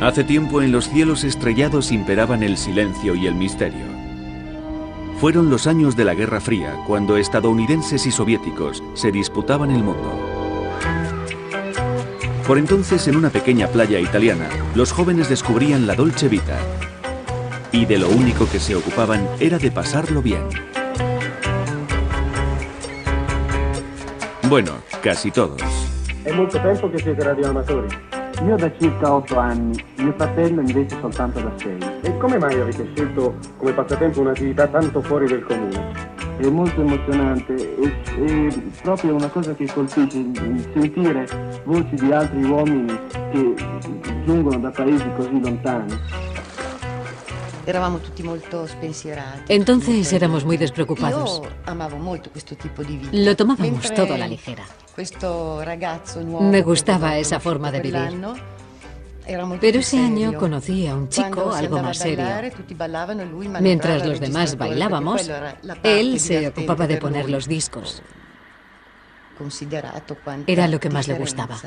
Hace tiempo en los cielos estrellados imperaban el silencio y el misterio. Fueron los años de la Guerra Fría, cuando estadounidenses y soviéticos se disputaban el mundo. Por entonces, en una pequeña playa italiana, los jóvenes descubrían la Dolce Vita. Y de lo único que se ocupaban era de pasarlo bien. Bueno, casi todos. È molto tempo che siete radioamatori? Io da circa 8 anni, mio fratello invece soltanto da 6. E come mai avete scelto come passatempo un'attività tanto fuori del comune? È molto emozionante, è proprio una cosa che colpisce, sentire voci di altri uomini che giungono da paesi così lontani. Eravamo tutti molto spensierati. Entonces éramos muy despreocupados. Io amavo molto questo tipo di vita. Lo tomábamos todo a la ligera. Questo ragazzo nuovo Me gustaba esa forma de vivir. Pero ese año conocí a un chico algo más serio. Mientras los demás bailábamos, él se ocupaba de poner los discos. Era lo que más le gustaba.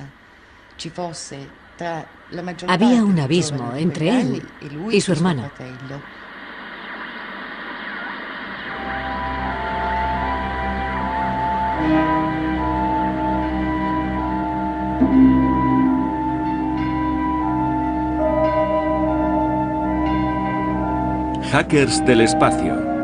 Había un abismo entre él y su hermano. Hackers del espacio.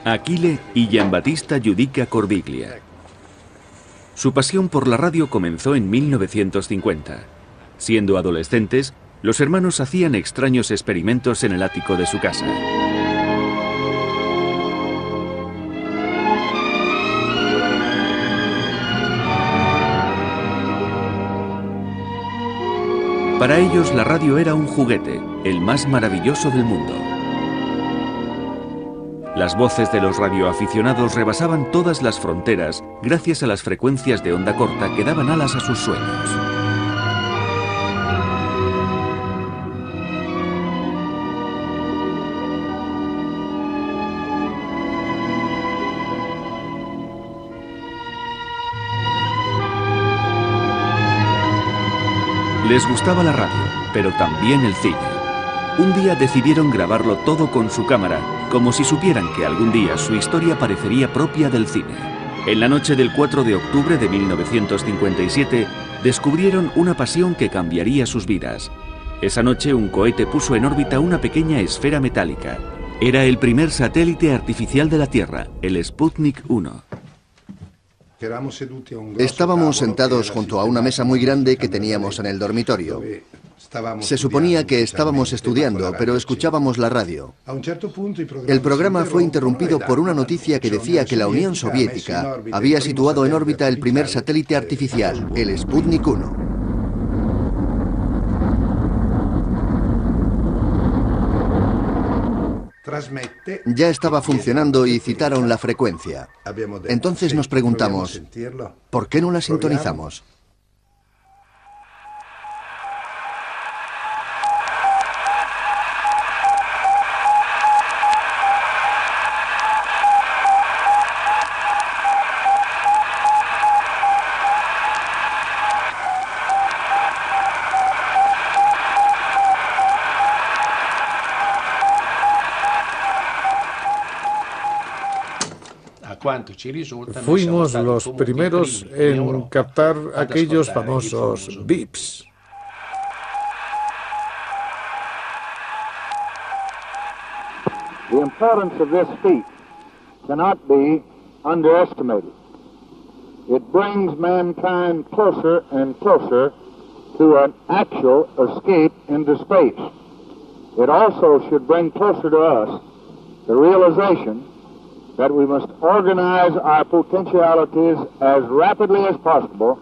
Achille y Giambattista Giudica Corbiglia. Su pasión por la radio comenzó en 1950. Siendo adolescentes, los hermanos hacían extraños experimentos en el ático de su casa. Para ellos la radio era un juguete, el más maravilloso del mundo. Las voces de los radioaficionados rebasaban todas las fronteras gracias a las frecuencias de onda corta que daban alas a sus sueños. Les gustaba la radio, pero también el cine. Un día decidieron grabarlo todo con su cámara, como si supieran que algún día su historia parecería propia del cine. En la noche del 4 de octubre de 1957, descubrieron una pasión que cambiaría sus vidas. Esa noche un cohete puso en órbita una pequeña esfera metálica. Era el primer satélite artificial de la Tierra, el Sputnik 1. Estábamos sentados junto a una mesa muy grande que teníamos en el dormitorio. Se suponía que estábamos estudiando, pero escuchábamos la radio. El programa fue interrumpido por una noticia que decía que la Unión Soviética había situado en órbita el primer satélite artificial, el Sputnik 1. Ya estaba funcionando y citaron la frecuencia. Entonces nos preguntamos, ¿por qué no la sintonizamos? Fuimos los primeros en captar aquellos famosos bips. The importance of this feat cannot be underestimated. It brings mankind closer and closer to an actual escape into space. It also should bring closer to us the realization that we must organize our potentialities as rapidly as possible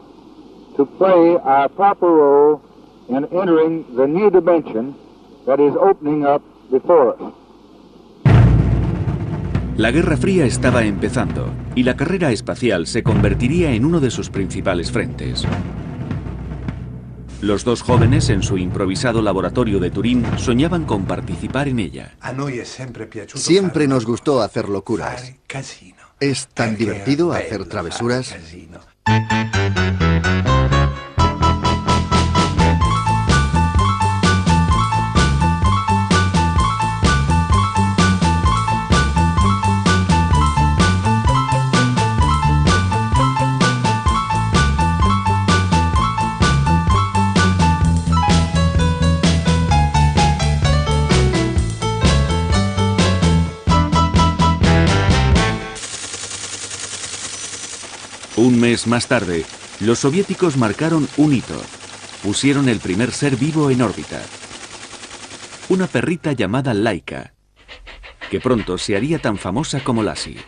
to play our proper role and entering the new dimension that is opening up before us. La Guerra Fría estaba empezando y la carrera espacial se convertiría en uno de sus principales frentes. Los dos jóvenes en su improvisado laboratorio de Turín soñaban con participar en ella. Siempre nos gustó hacer locuras. Es tan divertido hacer travesuras. Un mes más tarde, los soviéticos marcaron un hito. Pusieron el primer ser vivo en órbita. Una perrita llamada Laika, que pronto se haría tan famosa como Lassie.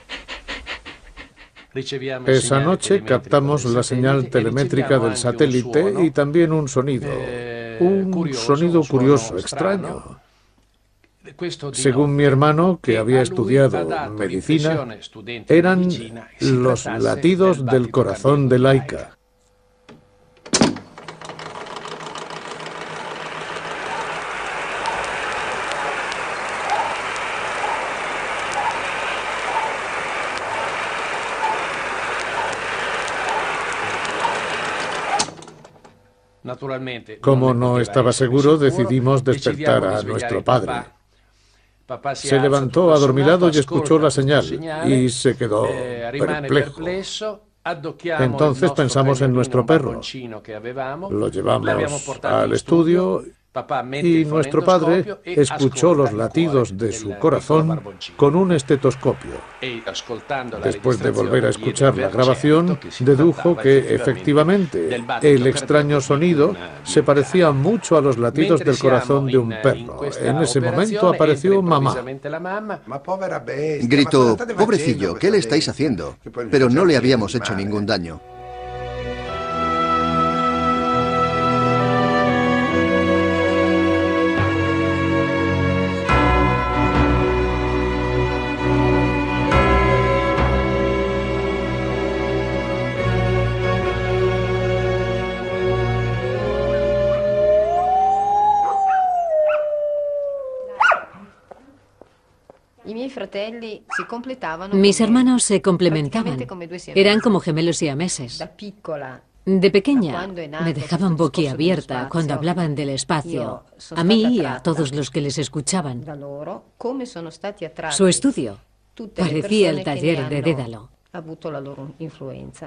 Esa noche captamos la señal telemétrica del satélite y también un sonido curioso, extraño. Según mi hermano, que había estudiado medicina, eran los latidos del corazón de Laika. Como no estaba seguro, decidimos despertar a nuestro padre. Se levantó adormilado y escuchó la señal y se quedó perplejo. Entonces pensamos en nuestro perro. Lo llevamos al estudio y nuestro padre escuchó los latidos de su corazón con un estetoscopio. Después de volver a escuchar la grabación, dedujo que efectivamente el extraño sonido se parecía mucho a los latidos del corazón de un perro. En ese momento apareció mamá. Gritó: pobrecillo, ¿qué le estáis haciendo? Pero no le habíamos hecho ningún daño. Mis hermanos se complementaban. Eran como gemelos siameses. De pequeña me dejaban boquiabierta cuando hablaban del espacio, a mí y a todos los que les escuchaban. Su estudio parecía el taller de Dédalo.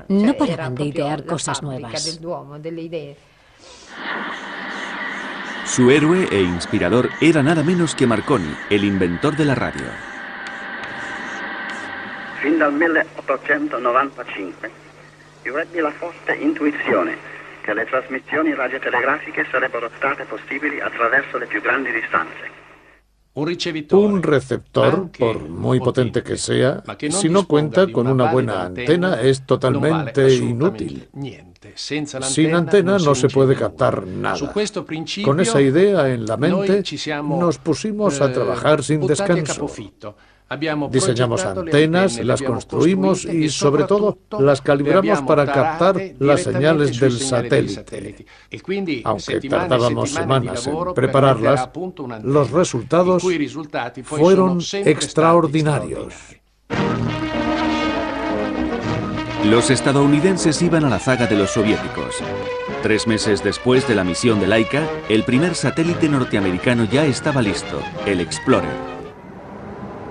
No paraban de idear cosas nuevas. Su héroe e inspirador era nada menos que Marconi, el inventor de la radio. Fin dal 1895 io ebbi la forte intuizione che le trasmissioni radiotelegrafiche sarebbero state possibili attraverso le più grandi distanze. Un receptor, por muy potente que sea, si no cuenta con una buena antena, es totalmente inútil. Sin antena no se puede captar nada. Con esa idea en la mente, nos pusimos a trabajar sin descanso. Diseñamos antenas, las construimos y, sobre todo, las calibramos para captar las señales del satélite. Aunque tardábamos semanas en prepararlas, los resultados fueron extraordinarios. Los estadounidenses iban a la zaga de los soviéticos. 3 meses después de la misión de Laika, el primer satélite norteamericano ya estaba listo, el Explorer.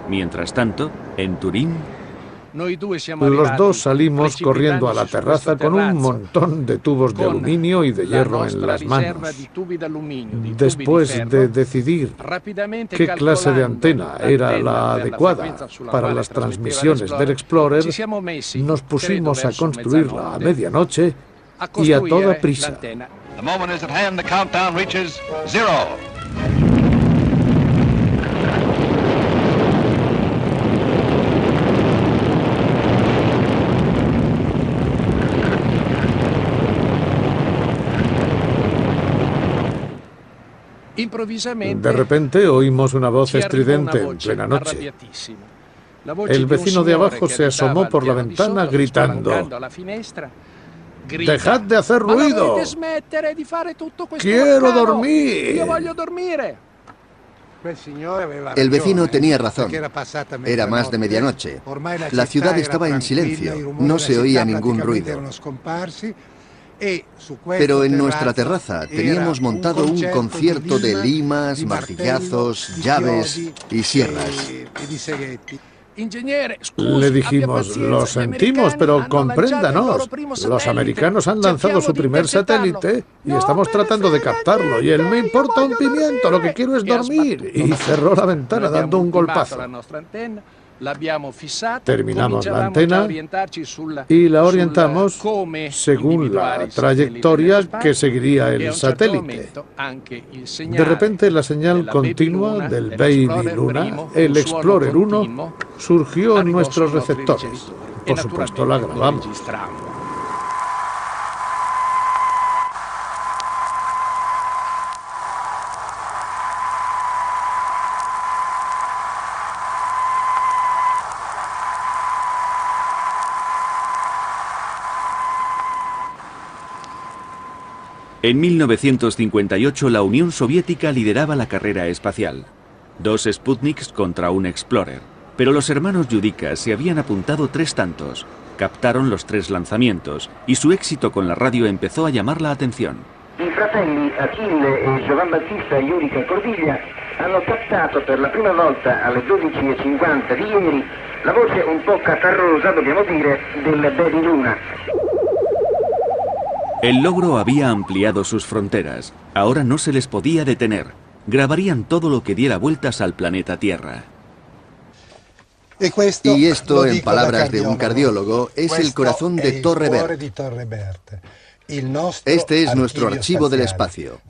Mientras tanto, en Turín, los dos salimos corriendo a la terraza con un montón de tubos de aluminio y de hierro en las manos. Después de decidir qué clase de antena era la adecuada para las transmisiones del Explorer, nos pusimos a construirla a medianoche y a toda prisa. De repente oímos una voz estridente en plena noche. El vecino de abajo se asomó por la ventana gritando: ¡Dejad de hacer ruido! ¡Quiero dormir! El vecino tenía razón. Era más de medianoche. La ciudad estaba en silencio. No se oía ningún ruido. Pero en nuestra terraza teníamos montado un concierto de limas, martillazos, llaves y sierras. Le dijimos: lo sentimos, pero compréndanos. Los americanos han lanzado su primer satélite y estamos tratando de captarlo. Y él: me importa un pimiento, lo que quiero es dormir. Y cerró la ventana dando un golpazo. Terminamos la antena y la orientamos según la trayectoria que seguiría el satélite. De repente la señal continua del Baby Luna, el Explorer 1, surgió en nuestros receptores. Por supuesto la grabamos. En 1958 la Unión Soviética lideraba la carrera espacial. 2 Sputniks contra un Explorer. Pero los hermanos Yudica se habían apuntado 3 tantos. Captaron los 3 lanzamientos y su éxito con la radio empezó a llamar la atención. I fratelli Achille e Giovan Battista Iurica Cordiglia hanno captato per la prima volta alle 12:50 di ieri la voce un po' catarrosa, dobbiamo dire, del Baby Luna. El logro había ampliado sus fronteras. Ahora no se les podía detener. Grabarían todo lo que diera vueltas al planeta Tierra. Y esto, en palabras de un cardiólogo, es el corazón de Torre Bert. Este es nuestro archivo del espacio.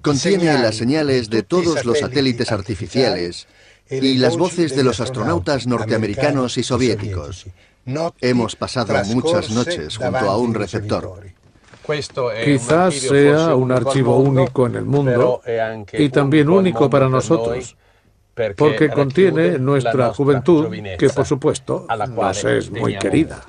Contiene las señales de todos los satélites artificiales y las voces de los astronautas norteamericanos y soviéticos. Hemos pasado muchas noches junto a un receptor. Quizás sea un archivo único en el mundo y también único para nosotros, porque contiene nuestra juventud, que por supuesto nos es muy querida.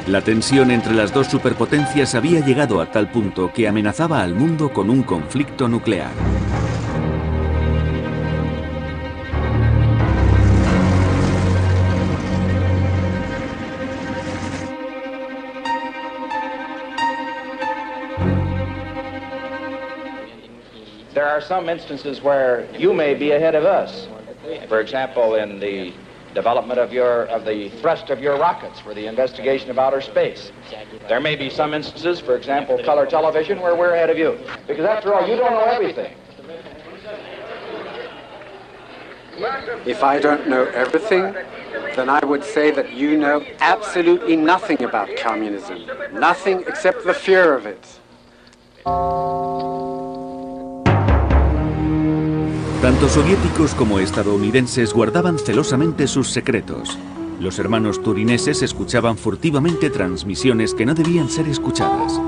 La tensión entre las 2 superpotencias había llegado a tal punto que amenazaba al mundo con un conflicto nuclear. There are some instances where you may be ahead of us. For example, in the development of the thrust of your rockets for the investigation of outer space. There may be some instances, for example, color television, where we're ahead of you. Because after all, you don't know everything. If I don't know everything, then I would say that you know absolutely nothing about communism. Nothing except the fear of it. Tanto soviéticos como estadounidenses guardaban celosamente sus secretos. Los hermanos turineses escuchaban furtivamente transmisiones que no debían ser escuchadas.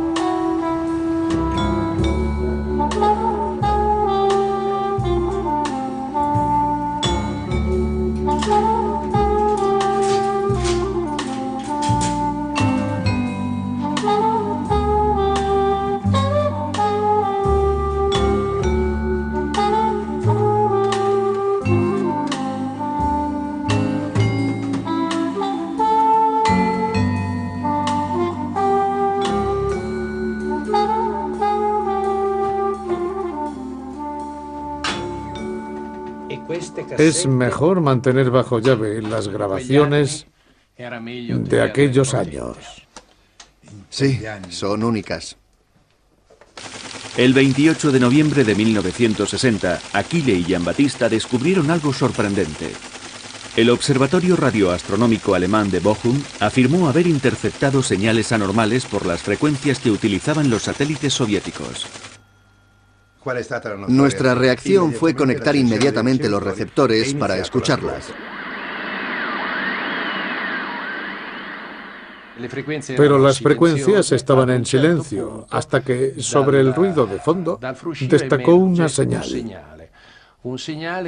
Es mejor mantener bajo llave las grabaciones de aquellos años. Sí, son únicas. El 28 de noviembre de 1960, Achille y Giambattista descubrieron algo sorprendente. El Observatorio Radioastronómico Alemán de Bochum afirmó haber interceptado señales anormales por las frecuencias que utilizaban los satélites soviéticos. Nuestra reacción fue conectar inmediatamente los receptores para escucharlas. Pero las frecuencias estaban en silencio, hasta que, sobre el ruido de fondo, destacó una señal.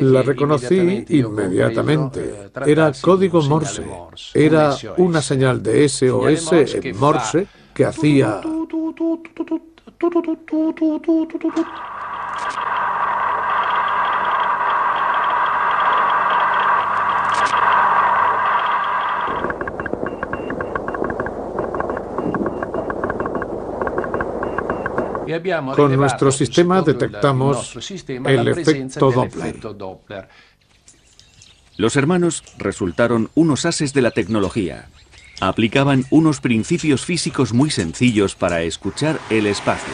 La reconocí inmediatamente. Era código Morse. Era una señal de SOS en Morse que hacía... Con nuestro sistema detectamos el efecto Doppler. Los hermanos resultaron unos ases de la tecnología. Aplicaban unos principios físicos muy sencillos para escuchar el espacio.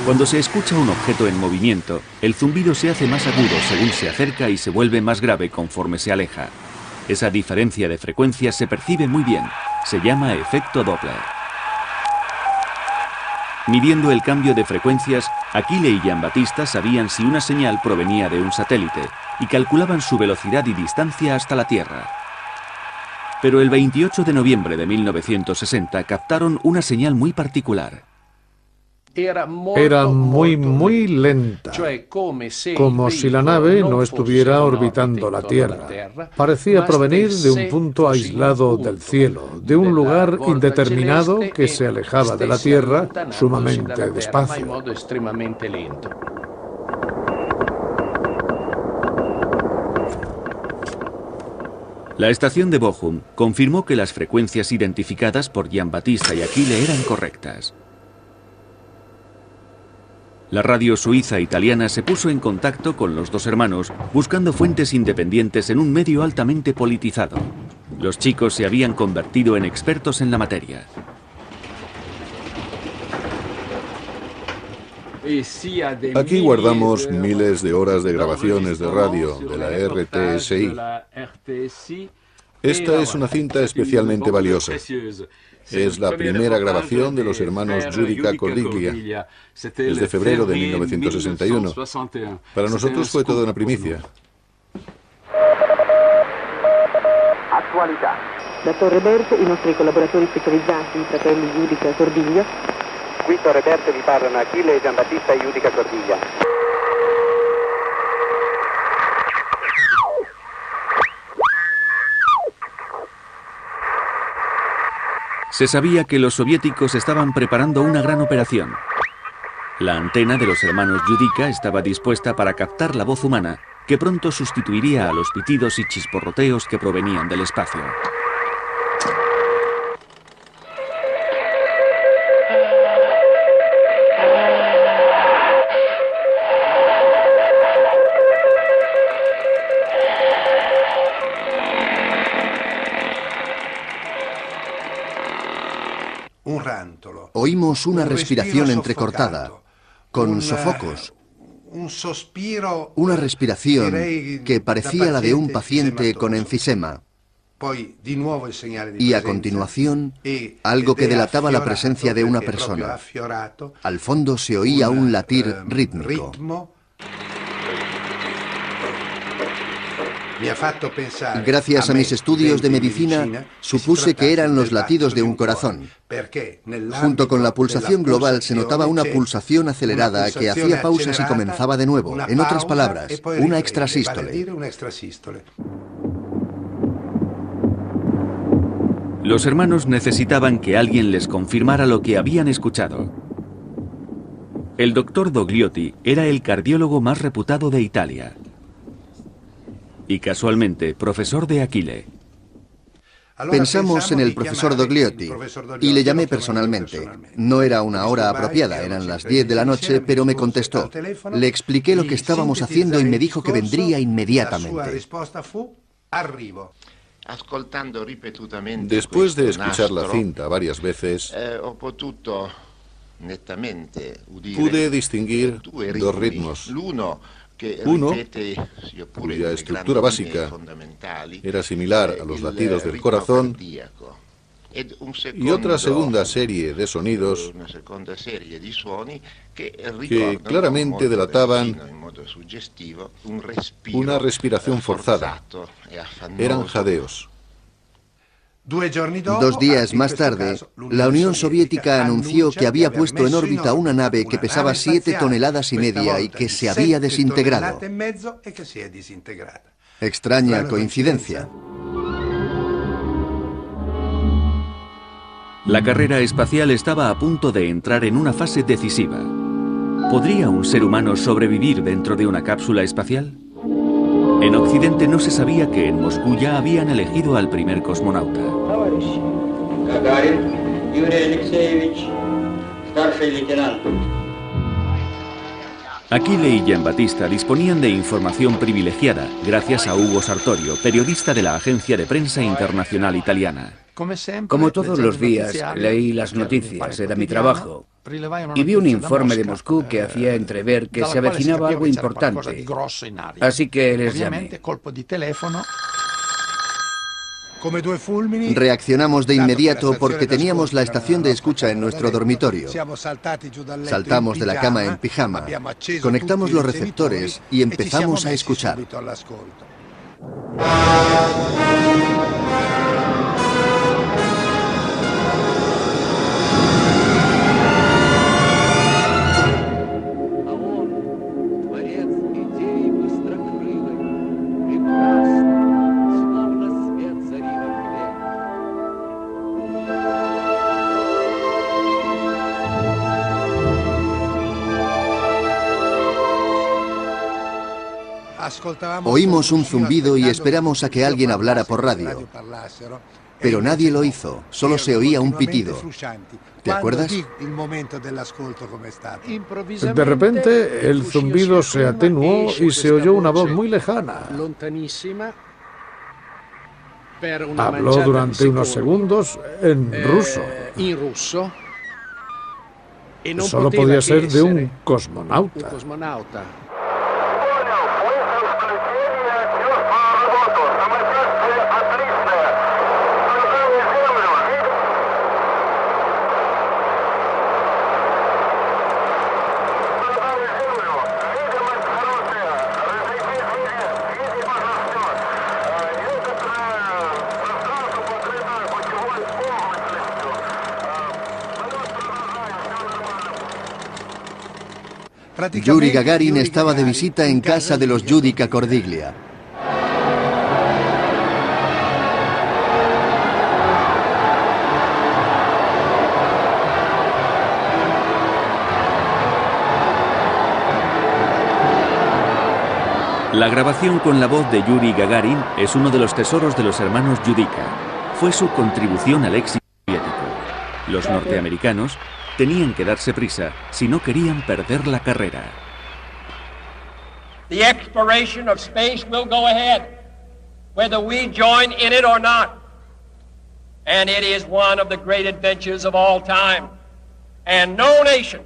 Cuando se escucha un objeto en movimiento, el zumbido se hace más agudo según se acerca y se vuelve más grave conforme se aleja. Esa diferencia de frecuencias se percibe muy bien. Se llama efecto Doppler. Midiendo el cambio de frecuencias, Achille y Giambattista sabían si una señal provenía de un satélite y calculaban su velocidad y distancia hasta la Tierra. Pero el 28 de noviembre de 1960 captaron una señal muy particular. Era muy lenta, como si la nave no estuviera orbitando la Tierra. Parecía provenir de un punto aislado del cielo, de un lugar indeterminado que se alejaba de la Tierra sumamente despacio. La estación de Bochum confirmó que las frecuencias identificadas por Giambattista y Achille eran correctas. La radio suiza e italiana se puso en contacto con los dos hermanos, buscando fuentes independientes en un medio altamente politizado. Los chicos se habían convertido en expertos en la materia. Aquí guardamos miles de horas de grabaciones de radio de la RTSI. Esta es una cinta especialmente valiosa. Es la primera grabación de los hermanos Giudica Cordiglia. Es de febrero de 1961. Para nosotros fue toda una primicia. Attualità. Da Torre Berto, i nostri collaboratori specializzati, i fratelli Giudica Cordiglia. Qui Torre Berto vi parlano Achille e Giambattista e Giudica Cordiglia. Se sabía que los soviéticos estaban preparando una gran operación. La antena de los hermanos Giudica estaba dispuesta para captar la voz humana, que pronto sustituiría a los pitidos y chisporroteos que provenían del espacio. Oímos una respiración entrecortada, con sofocos. Una respiración que parecía la de un paciente con enfisema. Y a continuación, algo que delataba la presencia de una persona. Al fondo se oía un latir rítmico. Gracias a mis estudios de medicina, supuse que eran los latidos de un corazón. Junto con la pulsación global se notaba una pulsación acelerada que hacía pausas y comenzaba de nuevo. En otras palabras, una extrasístole. Los hermanos necesitaban que alguien les confirmara lo que habían escuchado. El doctor Dogliotti era el cardiólogo más reputado de Italia. Y casualmente, profesor de Achille. Pensamos en el profesor Dogliotti y le llamé personalmente. No era una hora apropiada, eran las 10 de la noche, pero me contestó. Le expliqué lo que estábamos haciendo y me dijo que vendría inmediatamente. Después de escuchar la cinta varias veces, pude distinguir dos ritmos. Uno, cuya estructura básica era similar a los latidos del corazón, y otra segunda serie de sonidos que claramente delataban una respiración forzada. Eran jadeos. 2 días más tarde, la Unión Soviética anunció que había puesto en órbita una nave que pesaba 7,5 toneladas y que se había desintegrado. Extraña coincidencia. La carrera espacial estaba a punto de entrar en una fase decisiva. ¿Podría un ser humano sobrevivir dentro de una cápsula espacial? En Occidente no se sabía que en Moscú ya habían elegido al primer cosmonauta. Gagarin Yuri Alexeyevich, старший лейтенант. Aquile y Giambattista disponían de información privilegiada gracias a Ugo Sartorio, periodista de la agencia de prensa internacional italiana. Como todos los días, leí las noticias, era mi trabajo, y vi un informe de Moscú que hacía entrever que se avecinaba algo importante, así que les llamé. Reaccionamos de inmediato porque teníamos la estación de escucha en nuestro dormitorio. Saltamos de la cama en pijama, conectamos los receptores y empezamos a escuchar. Oímos un zumbido y esperamos a que alguien hablara por radio. Pero nadie lo hizo, solo se oía un pitido. ¿Te acuerdas? De repente, el zumbido se atenuó y se oyó una voz muy lejana. Habló durante unos segundos en ruso. Solo podía ser de un cosmonauta. Yuri Gagarin estaba de visita en casa de los Giudica Cordiglia. La grabación con la voz de Yuri Gagarin es uno de los tesoros de los hermanos Giudica. Fue su contribución al éxito soviético. Los norteamericanos tenían que darse prisa si no querían perder la carrera. The exploration of space will go ahead, whether we join in it or not. And it is one of the great adventures of all time. And no nation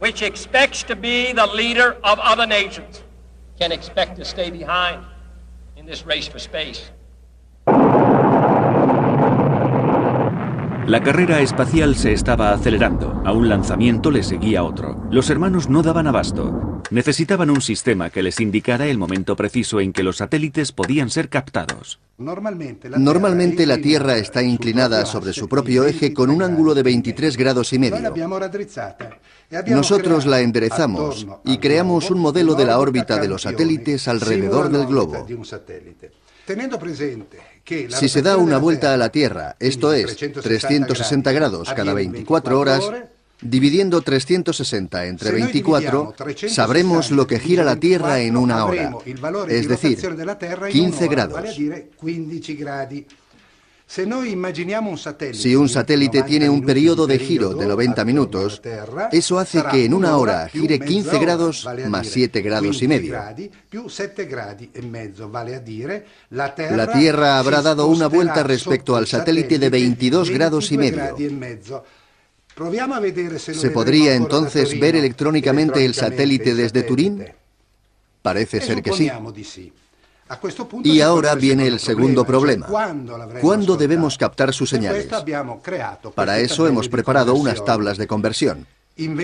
which expects to be the leader of other nations can expect to stay behind in this race for space. La carrera espacial se estaba acelerando. A un lanzamiento le seguía otro. Los hermanos no daban abasto. Necesitaban un sistema que les indicara el momento preciso en que los satélites podían ser captados. Normalmente la Tierra está inclinada sobre su propio eje con un ángulo de 23,5 grados. Nosotros la enderezamos y creamos un modelo de la órbita de los satélites alrededor del globo. Si se da una vuelta a la Tierra, esto es, 360 grados cada 24 horas, dividiendo 360 entre 24, sabremos lo que gira la Tierra en una hora, es decir, 15 grados. Si un satélite tiene un periodo de giro de 90 minutos, eso hace que en una hora gire 15 grados más 7 grados y medio. La Tierra habrá dado una vuelta respecto al satélite de 22 grados y medio. ¿Se podría entonces ver electrónicamente el satélite desde Turín? Parece ser que sí. Y ahora viene el segundo problema. ¿Cuándo debemos captar sus señales? Para eso hemos preparado unas tablas de conversión. En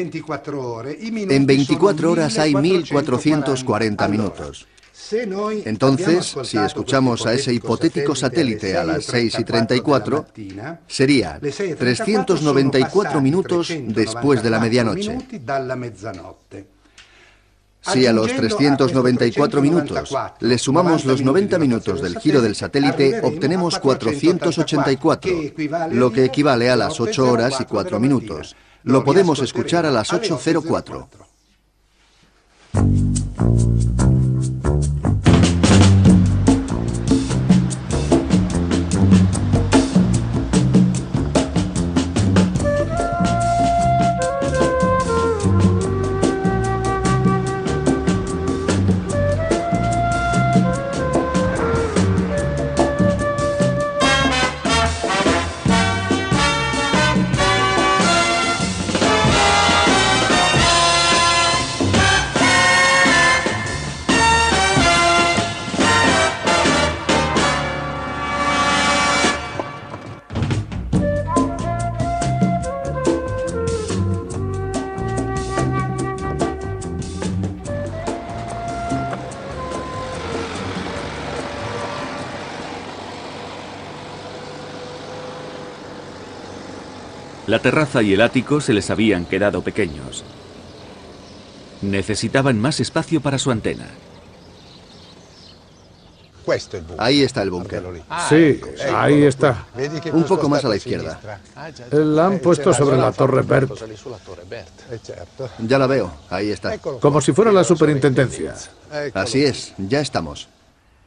24 horas hay 1440 minutos. Entonces, si escuchamos a ese hipotético satélite a las 6:34, sería 394 minutos después de la medianoche. Si a los 394 minutos le sumamos los 90 minutos del giro del satélite, obtenemos 484, lo que equivale a las 8 horas y 4 minutos. Lo podemos escuchar a las 8:04. La terraza y el ático se les habían quedado pequeños. Necesitaban más espacio para su antena. Ahí está el búnker. Sí, ahí está. Un poco más a la izquierda. La han puesto sobre la Torre Bert. Ya la veo, ahí está. Como si fuera la superintendencia. Así es, ya estamos.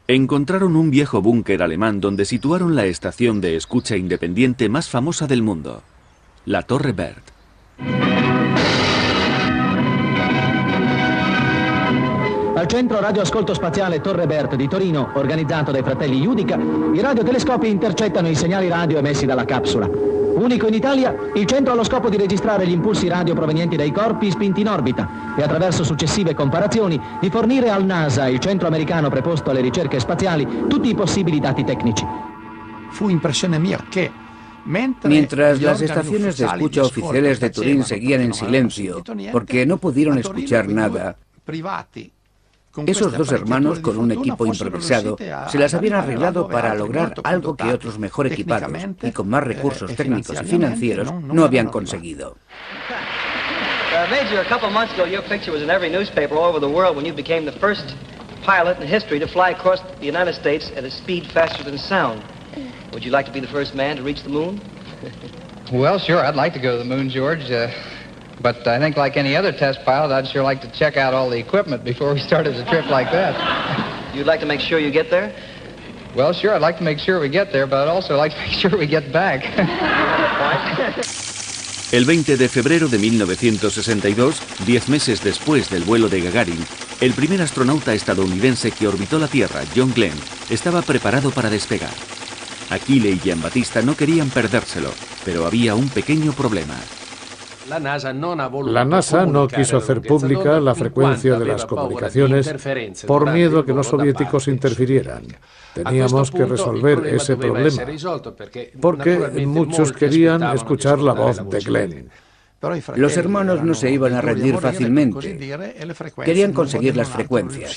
Encontraron un viejo búnker alemán donde situaron la estación de escucha independiente más famosa del mundo, la Torre Bert. Al centro radioascolto spaziale Torre Bert di Torino, organizzato dai fratelli Judica, i radiotelescopi intercettano i segnali radio emessi dalla capsula. Unico in Italia, il centro ha lo scopo di registrare gli impulsi radio provenienti dai corpi spinti in orbita e attraverso successive comparazioni di fornire al NASA, il centro americano preposto alle ricerche spaziali, tutti i possibili dati tecnici. Fu impressione mia che mientras las estaciones de escucha oficiales de Turín seguían en silencio, porque no pudieron escuchar nada, esos dos hermanos, con un equipo improvisado, se las habían arreglado para lograr algo que otros mejor equipados y con más recursos técnicos y financieros no habían conseguido. Major, a couple months ago, your picture was in every newspaper all over the world when you became the first pilot in history to fly across the United States at a speed faster than sound. Would you like to be the first man to reach the moon? Well, sure, I'd like to go to the moon, George. But I think like any other test pilot, I'd sure like to check out all the equipment before we started a trip like that. You'd like to make sure you get there? Well, sure, I'd like to make sure we get there, but I'd also like to make sure we get back. El 20 de febrero de 1962, 10 meses después del vuelo de Gagarin, el primer astronauta estadounidense que orbitó la Tierra, John Glenn, estaba preparado para despegar. Achille y Giambattista no querían perdérselo, pero había un pequeño problema. La NASA no quiso hacer pública la frecuencia de las comunicaciones por miedo a que los soviéticos interfirieran. Teníamos que resolver ese problema, porque muchos querían escuchar la voz de Glenn. Los hermanos no se iban a rendir fácilmente. Querían conseguir las frecuencias.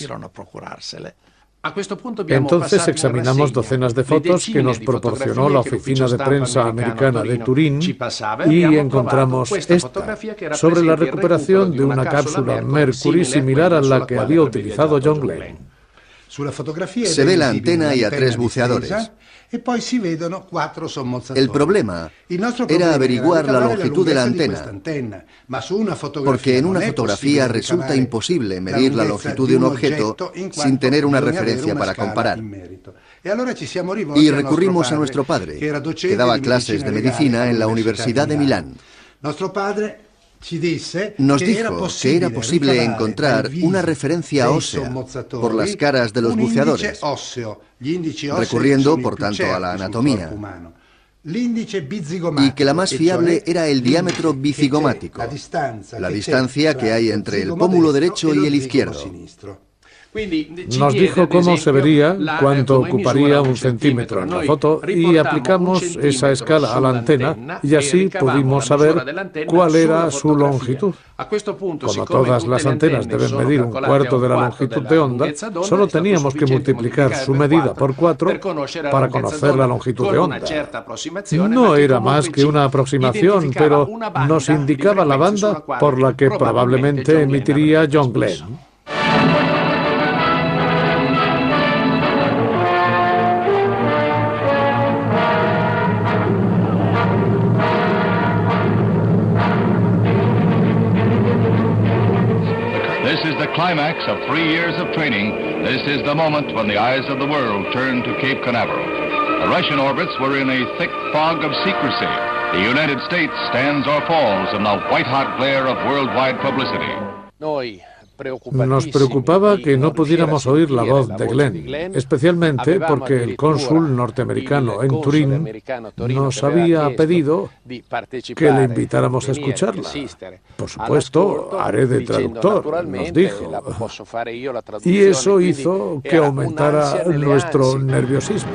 Entonces examinamos docenas de fotos que nos proporcionó la oficina de prensa americana de Turín y encontramos esta, sobre la recuperación de una cápsula Mercury similar a la que había utilizado John Glenn. Se ve la antena y a 3 buceadores. El problema era averiguar la longitud de la antena, porque en una fotografía resulta imposible medir la longitud de un objeto sin tener una referencia para comparar. Y recurrimos a nuestro padre, que daba clases de medicina en la Universidad de Milán. Nos dijo que era posible encontrar una referencia ósea por las caras de los buceadores, recurriendo por tanto a la anatomía, y que la más fiable era el diámetro bicigomático, la distancia que hay entre el pómulo derecho y el izquierdo. Nos dijo cómo se vería, cuánto ocuparía un centímetro en la foto, y aplicamos esa escala a la antena, y así pudimos saber cuál era su longitud. Como todas las antenas deben medir un cuarto de la longitud de onda, solo teníamos que multiplicar su medida por 4 para conocer la longitud de onda. No era más que una aproximación, pero nos indicaba la banda por la que probablemente emitiría John Glenn. This is the climax of 3 years of training. This is the moment when the eyes of the world turn to Cape Canaveral. The Russian orbits were in a thick fog of secrecy. The United States stands or falls in the white-hot glare of worldwide publicity. Nos preocupaba que no pudiéramos oír la voz de Glenn, especialmente porque el cónsul norteamericano en Turín nos había pedido que le invitáramos a escucharla. Por supuesto, haré de traductor, nos dijo. Y eso hizo que aumentara nuestro nerviosismo.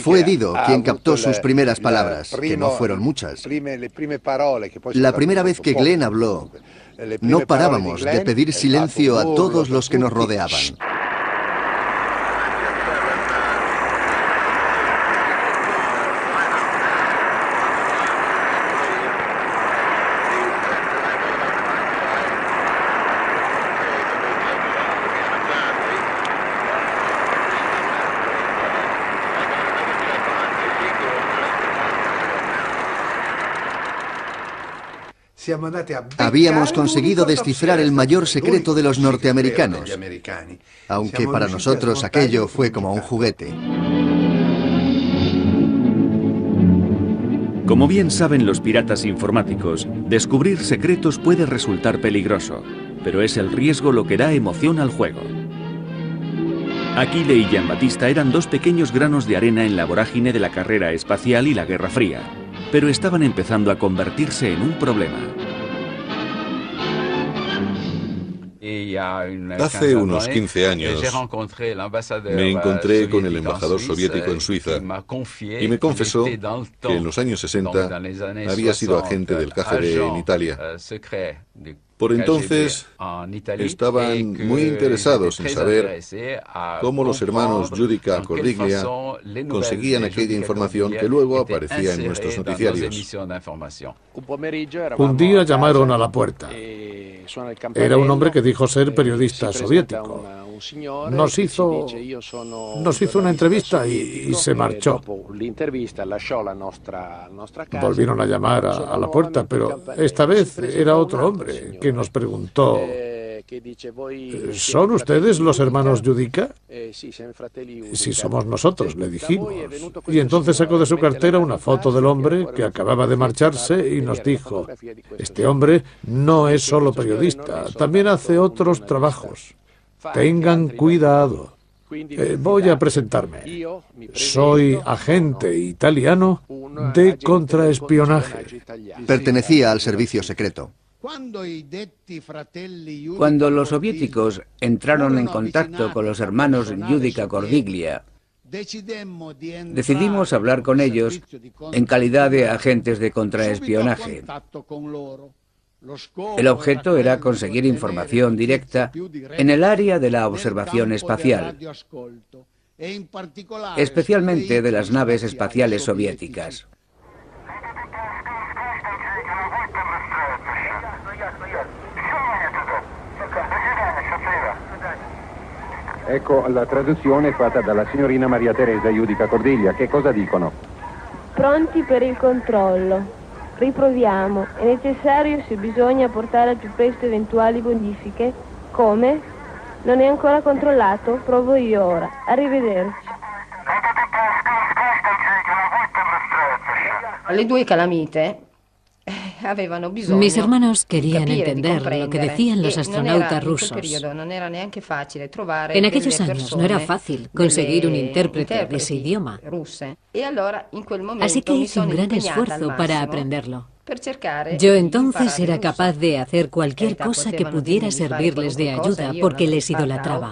Fue Dido quien captó sus primeras palabras, que no fueron muchas. La primera vez que Glenn habló, no parábamos de pedir silencio a todos los que nos rodeaban. Habíamos conseguido descifrar el mayor secreto de los norteamericanos, aunque para nosotros aquello fue como un juguete. Como bien saben los piratas informáticos, descubrir secretos puede resultar peligroso, pero es el riesgo lo que da emoción al juego. Achille y Giambattista eran 2 pequeños granos de arena en la vorágine de la carrera espacial y la Guerra Fría, pero estaban empezando a convertirse en un problema. Hace unos 15 años me encontré con el embajador soviético en Suiza y me confesó que en los años 60 había sido agente del KGB en Italia. Por entonces estaban muy interesados en saber cómo los hermanos Giudica Cordiglia conseguían aquella información que luego aparecía en nuestros noticiarios. Un día llamaron a la puerta. Era un hombre que dijo ser periodista soviético. Nos hizo una entrevista y se marchó. Volvieron a llamar a la puerta, pero esta vez era otro hombre que nos preguntó: ¿son ustedes los hermanos Giudica? Sí, somos nosotros, le dijimos. Y entonces sacó de su cartera una foto del hombre que acababa de marcharse y nos dijo: este hombre no es solo periodista, también hace otros trabajos. Tengan cuidado. Voy a presentarme. Soy agente italiano de contraespionaje. Pertenecía al servicio secreto. Cuando los soviéticos entraron en contacto con los hermanos Giudica Cordiglia, decidimos hablar con ellos en calidad de agentes de contraespionaje. El objeto era conseguir información directa en el área de la observación espacial. especialmente de las naves espaciales soviéticas. Ecco la traduzione fatta dalla signorina Maria Teresa Judica Cordiglia. Che cosa dicono? Pronti per il controllo. Riproviamo. È necessario, se bisogna, portare al più presto eventuali modifiche. Come? Non è ancora controllato? Provo io ora. Arrivederci. Le due calamite mis hermanos querían entender lo que decían los astronautas rusos. En aquellos años no era fácil conseguir un intérprete de ese idioma. Así que hice un gran esfuerzo para aprenderlo. Yo entonces era capaz de hacer cualquier cosa que pudiera servirles de ayuda porque les idolatraba.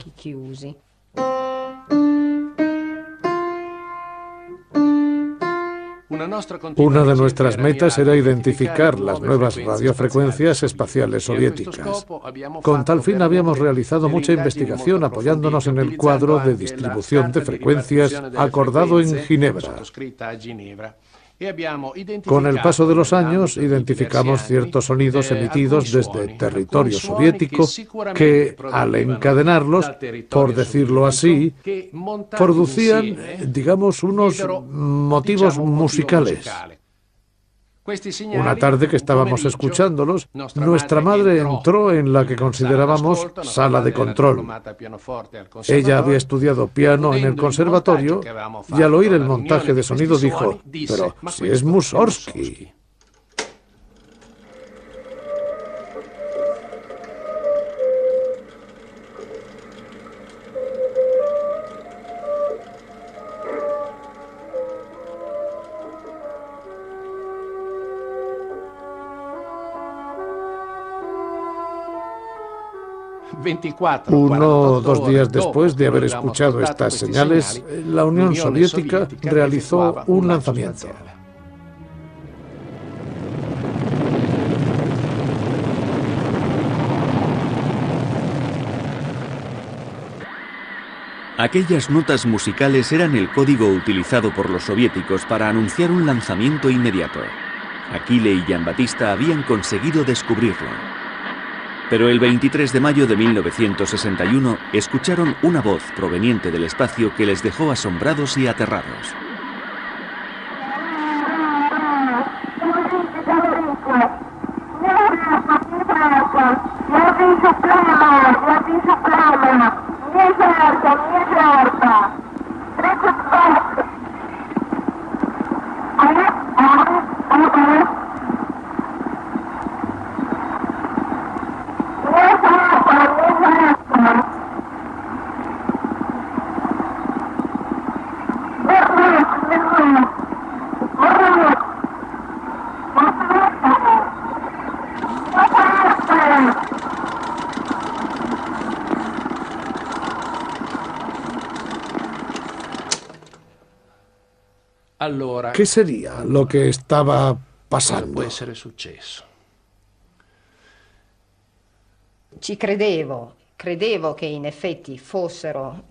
Una de nuestras metas era identificar las nuevas radiofrecuencias espaciales soviéticas. Con tal fin habíamos realizado mucha investigación apoyándonos en el cuadro de distribución de frecuencias acordado en Ginebra. Con el paso de los años identificamos ciertos sonidos emitidos desde territorio soviético que, al encadenarlos, por decirlo así, producían, digamos, unos motivos musicales. Una tarde que estábamos escuchándolos, nuestra madre entró en la que considerábamos sala de control. Ella había estudiado piano en el conservatorio y al oír el montaje de sonido dijo: «Pero si es Mussorgsky». Uno o dos días después de haber escuchado estas señales, la Unión Soviética realizó un lanzamiento. Aquellas notas musicales eran el código utilizado por los soviéticos para anunciar un lanzamiento inmediato. Achille y Giambattista habían conseguido descubrirlo. Pero el 23 de mayo de 1961 escucharon una voz proveniente del espacio que les dejó asombrados y aterrados. ¿Qué sería lo que estaba pasando?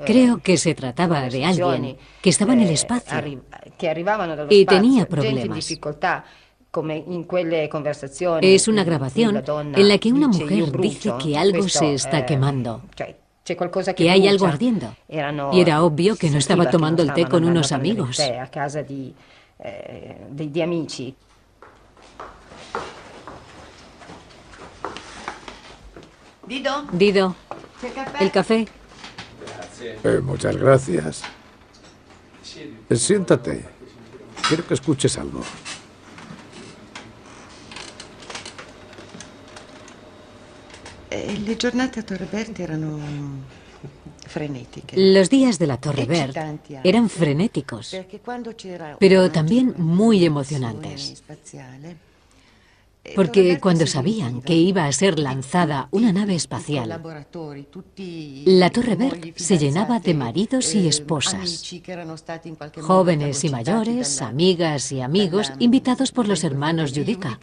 Creo que se trataba de alguien que estaba en el espacio y tenía problemas. Es una grabación en la que una mujer dice que algo se está quemando, que hay algo ardiendo. Y era obvio que no estaba tomando el té con unos amigos. Dido, el café. Muchas gracias. Siéntate. Quiero que escuches algo. Le giornate a Torre Verde erano frenetiche. Los días de la Torre Verde eran frenéticos, pero también muy emocionantes. Porque cuando sabían que iba a ser lanzada una nave espacial, la Torre Verde se llenaba de maridos y esposas, jóvenes y mayores, amigas y amigos, invitados por los hermanos Judica.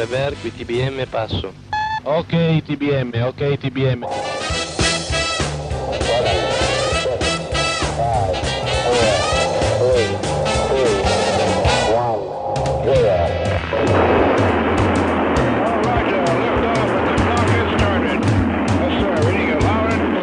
Torrebert, qui TBM, passo. Ok TBM, ok TBM.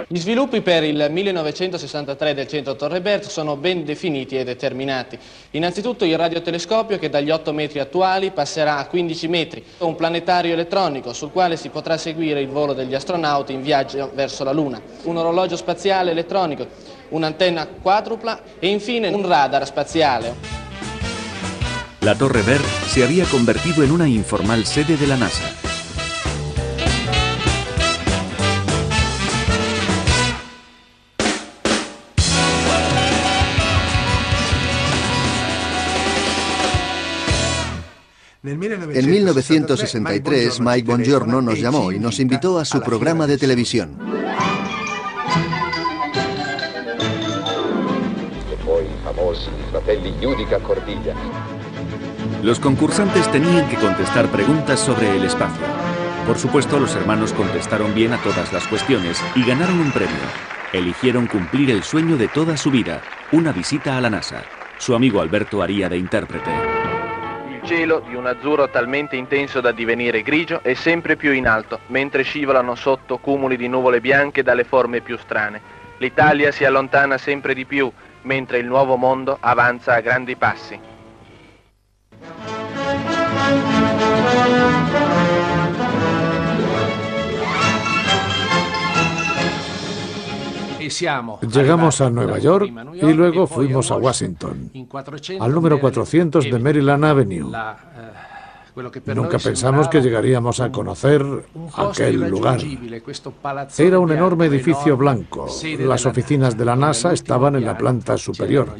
Gli sviluppi per il 1963 del centro Torrebert sono ben definiti e determinati. Innanzitutto il radiotelescopio che dagli 8 metri attuali passerà a 15 metri, un planetario elettronico sul quale si potrà seguire il volo degli astronauti in viaggio verso la Luna, un orologio spaziale elettronico, un'antenna quadrupla e infine un radar spaziale. La Torre Ver se había convertido en una informal sede de la NASA. En 1963, Mike Bongiorno nos llamó y nos invitó a su programa de televisión. Los concursantes tenían que contestar preguntas sobre el espacio. Por supuesto, los hermanos contestaron bien a todas las cuestiones y ganaron un premio. Eligieron cumplir el sueño de toda su vida, una visita a la NASA. Su amigo Alberto haría de intérprete. Il cielo, di un azzurro talmente intenso da divenire grigio, è sempre più in alto, mentre scivolano sotto cumuli di nuvole bianche dalle forme più strane. L'Italia si allontana sempre di più, mentre il nuovo mondo avanza a grandi passi. Llegamos a Nueva York y luego fuimos a Washington, al número 400 de Maryland Avenue. Nunca pensamos que llegaríamos a conocer aquel lugar. Era un enorme edificio blanco. Las oficinas de la NASA estaban en la planta superior.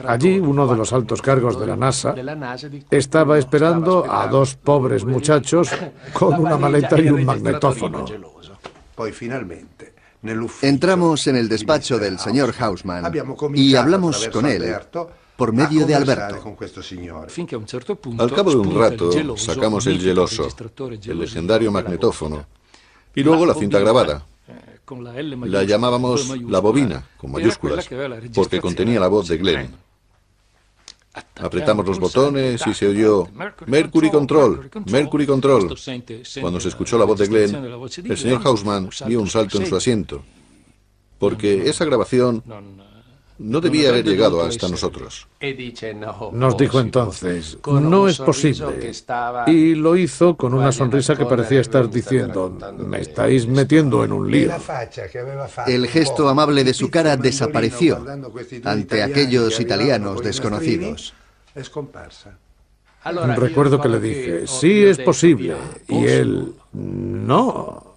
Allí, uno de los altos cargos de la NASA estaba esperando a dos pobres muchachos con una maleta y un magnetófono. Entramos en el despacho del señor Hausmann y hablamos con él por medio de Alberto. Al cabo de un rato sacamos el geloso, el legendario magnetófono, y luego la cinta grabada. La llamábamos la bobina, con mayúsculas, porque contenía la voz de Glenn. Apretamos los botones y se oyó Mercury Control, Mercury Control. Cuando se escuchó la voz de Glenn, el señor Hausmann dio un salto en su asiento, porque esa grabación no debía haber llegado hasta nosotros. Nos dijo entonces, no es posible. Y lo hizo con una sonrisa que parecía estar diciendo, me estáis metiendo en un lío. El gesto amable de su cara desapareció ante aquellos italianos desconocidos. Recuerdo que le dije, sí es posible. Y él, no.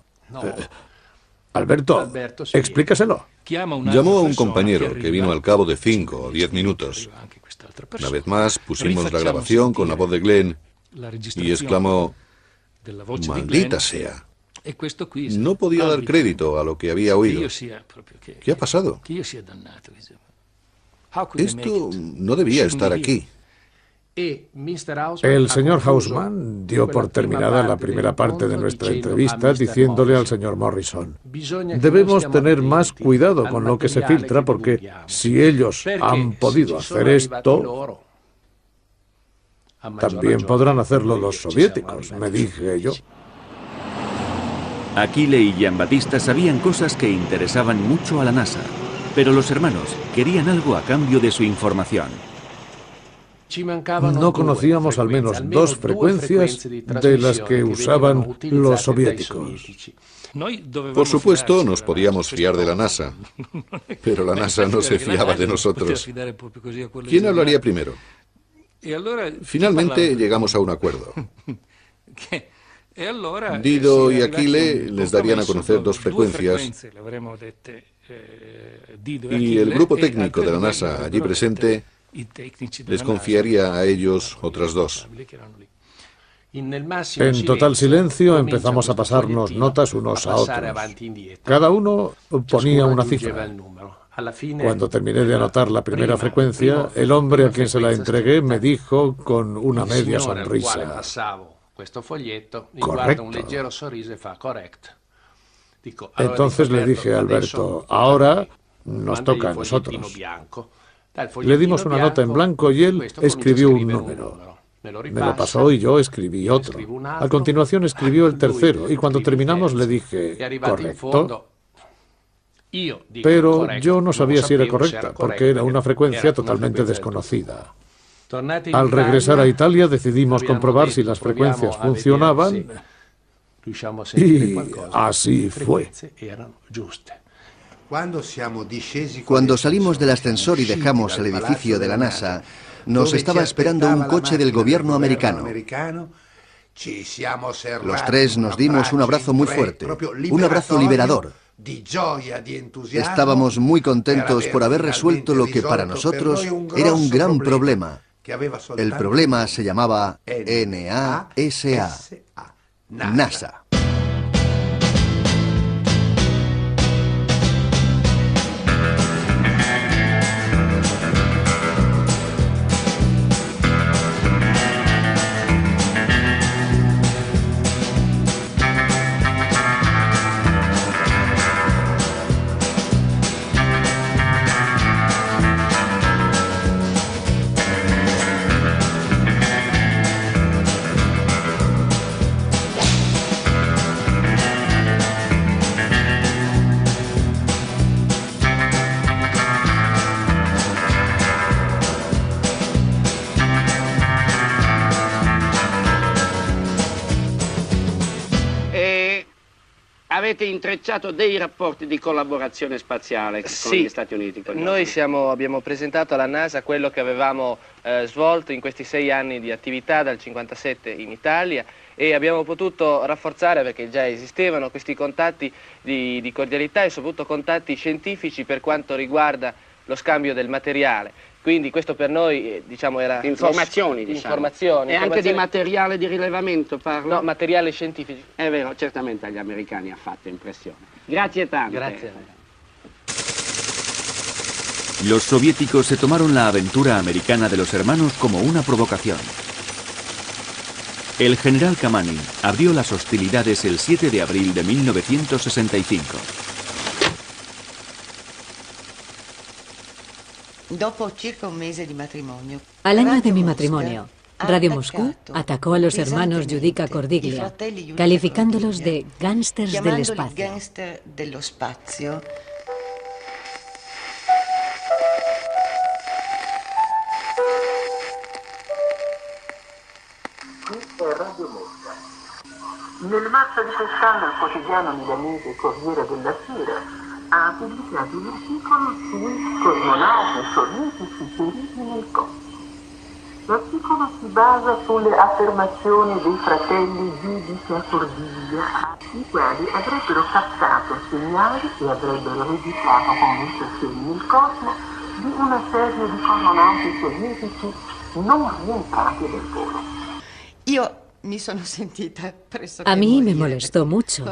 Alberto, explícaselo. Llamó a un compañero que vino al cabo de 5 o 10 minutos. Una vez más pusimos la grabación con la voz de Glenn y exclamó, maldita sea. No podía dar crédito a lo que había oído. ¿Qué ha pasado? Esto no debía estar aquí. El señor Hausmann dio por terminada la primera parte de nuestra entrevista diciéndole al señor Morrison, debemos tener más cuidado con lo que se filtra porque si ellos han podido hacer esto, también podrán hacerlo los soviéticos, me dije yo. Aquile y Giambattista sabían cosas que interesaban mucho a la NASA, pero los hermanos querían algo a cambio de su información. No conocíamos al menos dos frecuencias de las que usaban los soviéticos. Por supuesto, nos podíamos fiar de la NASA, pero la NASA no se fiaba de nosotros. ¿Quién hablaría primero? Finalmente llegamos a un acuerdo. Dido y Aquile les darían a conocer dos frecuencias y el grupo técnico de la NASA allí presente les confiaría a ellos otras dos. En total silencio empezamos a pasarnos notas unos a otros. Cada uno ponía una cifra. Cuando terminé de anotar la primera frecuencia, el hombre a quien se la entregué me dijo con una media sonrisa, Correcto. Entonces le dije a Alberto, ahora nos toca a nosotros. Le dimos una nota en blanco y él escribió un número. Me lo pasó y yo escribí otro. A continuación escribió el tercero y cuando terminamos le dije, correcto. Pero yo no sabía si era correcta, porque era una frecuencia totalmente desconocida. Al regresar a Italia decidimos comprobar si las frecuencias funcionaban y así fue. Cuando salimos del ascensor y dejamos el edificio de la NASA, nos estaba esperando un coche del gobierno americano. Los tres nos dimos un abrazo muy fuerte, un abrazo liberador. Estábamos muy contentos por haber resuelto lo que para nosotros era un gran problema. El problema se llamaba NASA, NASA. Avete intrecciato dei rapporti di collaborazione spaziale con gli Stati Uniti? Noi abbiamo presentato alla NASA quello che avevamo svolto in questi 6 anni di attività dal 1957 in Italia e abbiamo potuto rafforzare, perché già esistevano, questi contatti di cordialità e soprattutto contatti scientifici per quanto riguarda lo scambio del materiale. Quindi questo per noi, diciamo, era... Informazioni, informazioni. E anche di materiale di rilevamento parlo? No, materiale scientifico. È vero, certamente agli americani ha fatto impresione. Grazie tante. Grazie a lei. Los soviéticos se tomaron la aventura americana de los hermanos como una provocación. El general Kamani abrió las hostilidades el 7 de abril de 1965. Al año de mi matrimonio, Radio Moscú atacó a los hermanos Giudica Cordiglia, calificándolos de gángsters del espacio. Questa è Radio Mosca. Nel marzo di quest'anno il quotidiano milanese Corriere della Sera ha pubblicato un articolo sui cosmonauti sovietici feriti nel cosmo. L'articolo si basa sulle affermazioni dei fratelli Giudica Cordiglia, i quali avrebbero captato segnali e avrebbero registrato conversazioni nel cosmo di una serie di cosmonauti sovietici non rientrati del volo. A mí me molestó mucho,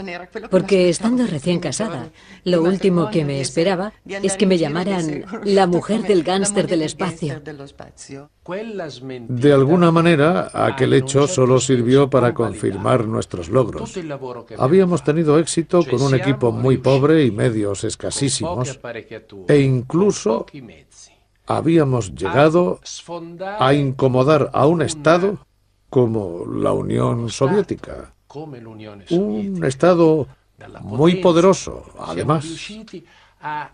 porque estando recién casada, lo último que me esperaba es que me llamaran la mujer del gángster del espacio. De alguna manera, aquel hecho solo sirvió para confirmar nuestros logros. Habíamos tenido éxito con un equipo muy pobre y medios escasísimos, e incluso habíamos llegado a incomodar a un Estado como la Unión Soviética, un Estado muy poderoso. Además,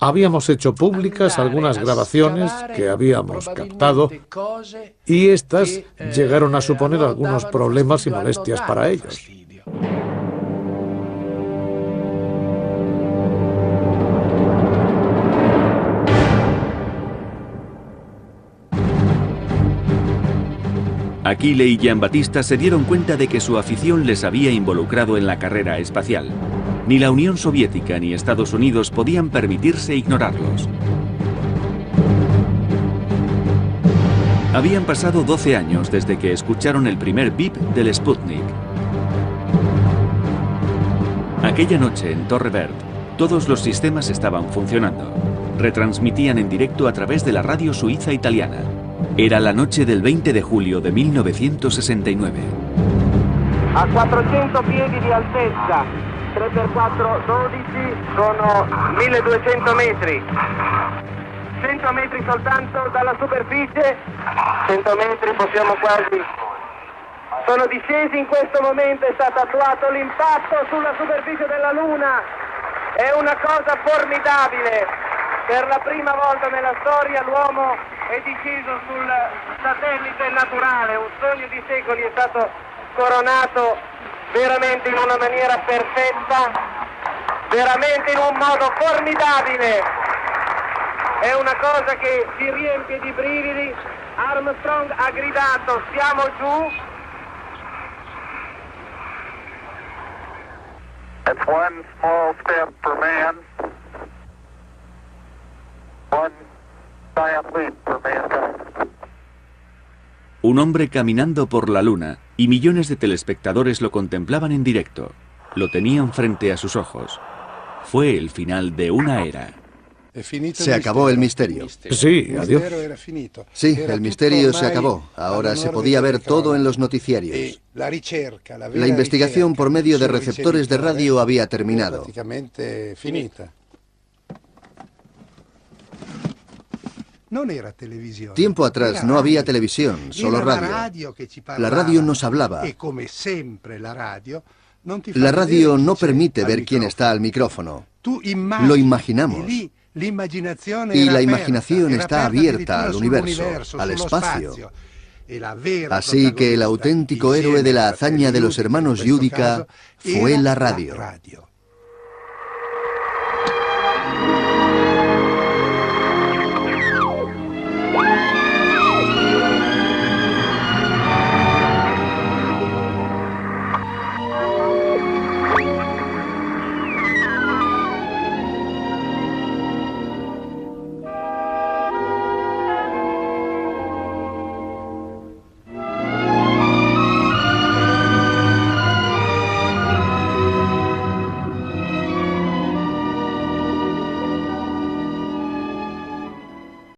habíamos hecho públicas algunas grabaciones que habíamos captado y estas llegaron a suponer algunos problemas y molestias para ellos. Achille y Giambattista se dieron cuenta de que su afición les había involucrado en la carrera espacial. Ni la Unión Soviética ni Estados Unidos podían permitirse ignorarlos. Habían pasado 12 años desde que escucharon el primer bip del Sputnik. Aquella noche en Torre Verde, todos los sistemas estaban funcionando. Retransmitían en directo a través de la radio suiza italiana. Era la noche del 20 de julio de 1969. a 400 piedi di altezza, 3x4, 12, sono 1200 metri. 100 metri soltanto dalla superficie, 100 metri possiamo quasi... Sono discesi in questo momento, è stato attuato l'impatto sulla superficie della Luna. È una cosa formidabile. Per la prima volta nella storia l'uomo è deciso sul satellite naturale. Un sogno di secoli è stato coronato veramente in una maniera perfetta, veramente in un modo formidabile. È una cosa che ci riempie di brividi. Armstrong ha gridato: siamo giù. It's one small step for man, one giant leap for mankind. Un hombre caminando por la luna, y millones de telespectadores lo contemplaban en directo. Lo tenían frente a sus ojos. Fue el final de una era. Se acabó el misterio. Sí, adiós. Sí, el misterio se acabó. Ahora se podía ver todo en los noticiarios. La investigación por medio de receptores de radio había terminado. Tiempo atrás no había televisión, solo radio. La radio nos hablaba. La radio no permite ver quién está al micrófono. Lo imaginamos. Y la imaginación está abierta al universo, al espacio. Así que el auténtico héroe de la hazaña de los hermanos Giudica fue la radio.